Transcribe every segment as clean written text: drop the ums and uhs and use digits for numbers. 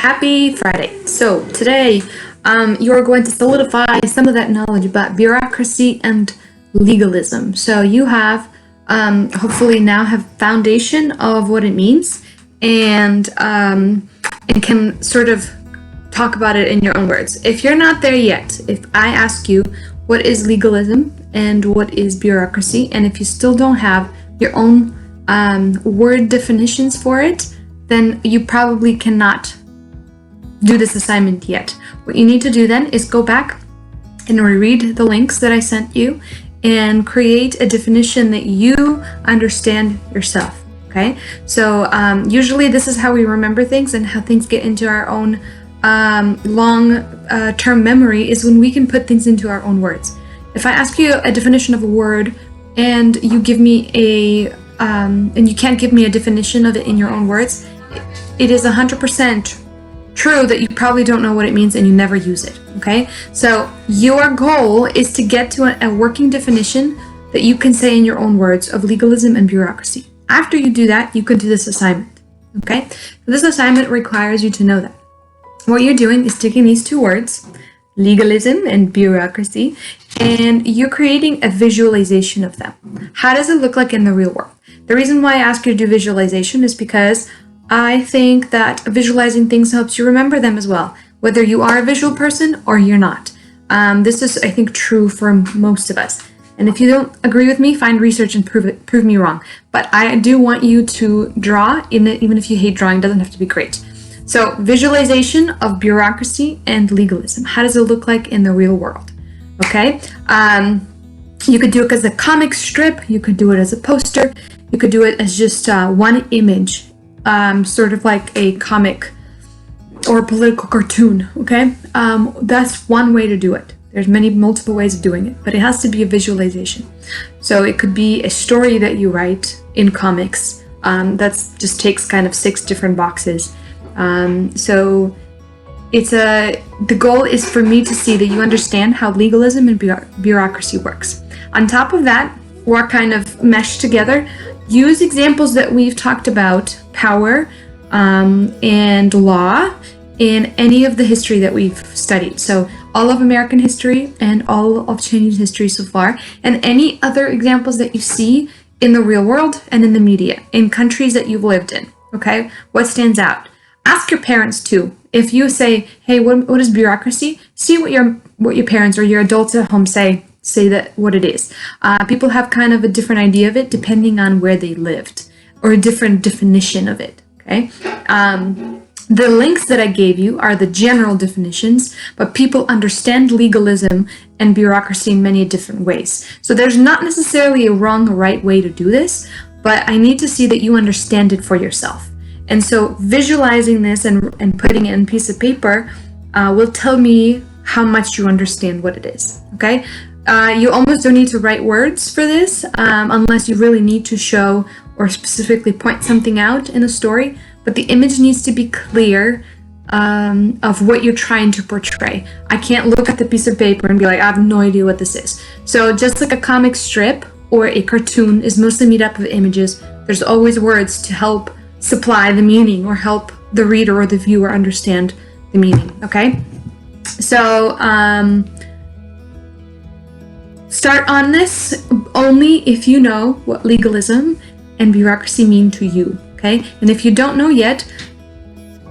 Happy Friday. So today you are going to solidify some of that knowledge about bureaucracy and legalism. So you have hopefully now have foundation of what it means and can sort of talk about it in your own words. If you're not there yet, if I ask you what is legalism and what is bureaucracy, and if you still don't have your own word definitions for it, then you probably cannot do this assignment yet. What you need to do then is go back and reread the links that I sent you and create a definition that you understand yourself. Okay, so usually this is how we remember things and how things get into our own long-term memory is when we can put things into our own words. If I ask you a definition of a word and you give me and you can't give me a definition of it in your own words, it is 100% true that you probably don't know what it means and you never use it. Okay, so your goal is to get to a working definition that you can say in your own words of legalism and bureaucracy. After you do that, you can do this assignment. Okay, so this assignment requires you to know that what you're doing is taking these two words, legalism and bureaucracy, and you're creating a visualization of them. How does it look like in the real world? The reason why I ask you to do visualization is because I think that visualizing things helps you remember them as well, whether you are a visual person or you're not. This is, I think, true for most of us. And if you don't agree with me, find research and prove me wrong. But I do want you to draw in it, even if you hate drawing, it doesn't have to be great. So visualization of bureaucracy and legalism. How does it look like in the real world? Okay. You could do it as a comic strip. You could do it as a poster. You could do it as just one image. Sort of like a comic or a political cartoon, okay? That's one way to do it. There's multiple ways of doing it, but it has to be a visualization. So it could be a story that you write in comics that just takes kind of 6 different boxes. So the goal is for me to see that you understand how legalism and bureaucracy works. On top of that, we're kind of meshed together. Use examples that we've talked about, power and law, in any of the history that we've studied. So all of American history and all of Chinese history so far, and any other examples that you see in the real world and in the media, in countries that you've lived in, okay? What stands out? Ask your parents too. If you say, hey, what is bureaucracy? See what your parents or your adults at home say that what it is. People have kind of a different idea of it depending on where they lived, or a different definition of it, okay? The links that I gave you are the general definitions, but people understand legalism and bureaucracy in many different ways. So there's not necessarily a wrong or right way to do this, but I need to see that you understand it for yourself. And so visualizing this and putting it in a piece of paper will tell me how much you understand what it is, okay? You almost don't need to write words for this unless you really need to show or specifically point something out in a story, but the image needs to be clear of what you're trying to portray. I can't look at the piece of paper and be like, I have no idea what this is. So just like a comic strip or a cartoon is mostly made up of images, there's always words to help supply the meaning or help the reader or the viewer understand the meaning, okay? So start on this only if you know what legalism and bureaucracy mean to you, okay? And if you don't know yet,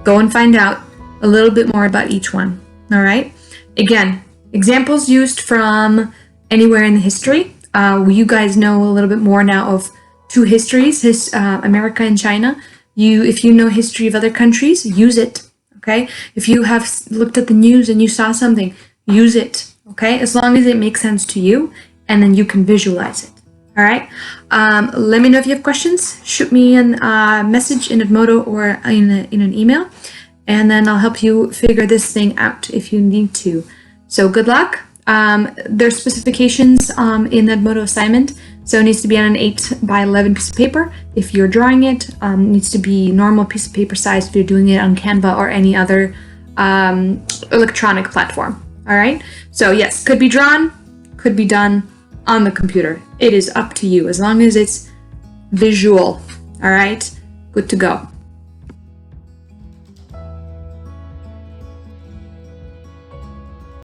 go and find out a little bit more about each one, all right? Again, examples used from anywhere in the history. You guys know a little bit more now of 2 histories, America and China. If you know history of other countries, use it, okay? If you have looked at the news and you saw something, use it, okay? As long as it makes sense to you, and then you can visualize it, all right? Let me know if you have questions. Shoot me a message in Edmodo or in an email, and then I'll help you figure this thing out if you need to. So good luck. There's specifications in the Edmodo assignment, so it needs to be on an 8 by 11 piece of paper. If you're drawing it, it needs to be normal piece of paper size if you're doing it on Canva or any other electronic platform, all right? So yes, could be drawn, could be done on the computer. It is up to you, as long as it's visual, all right? Good to go.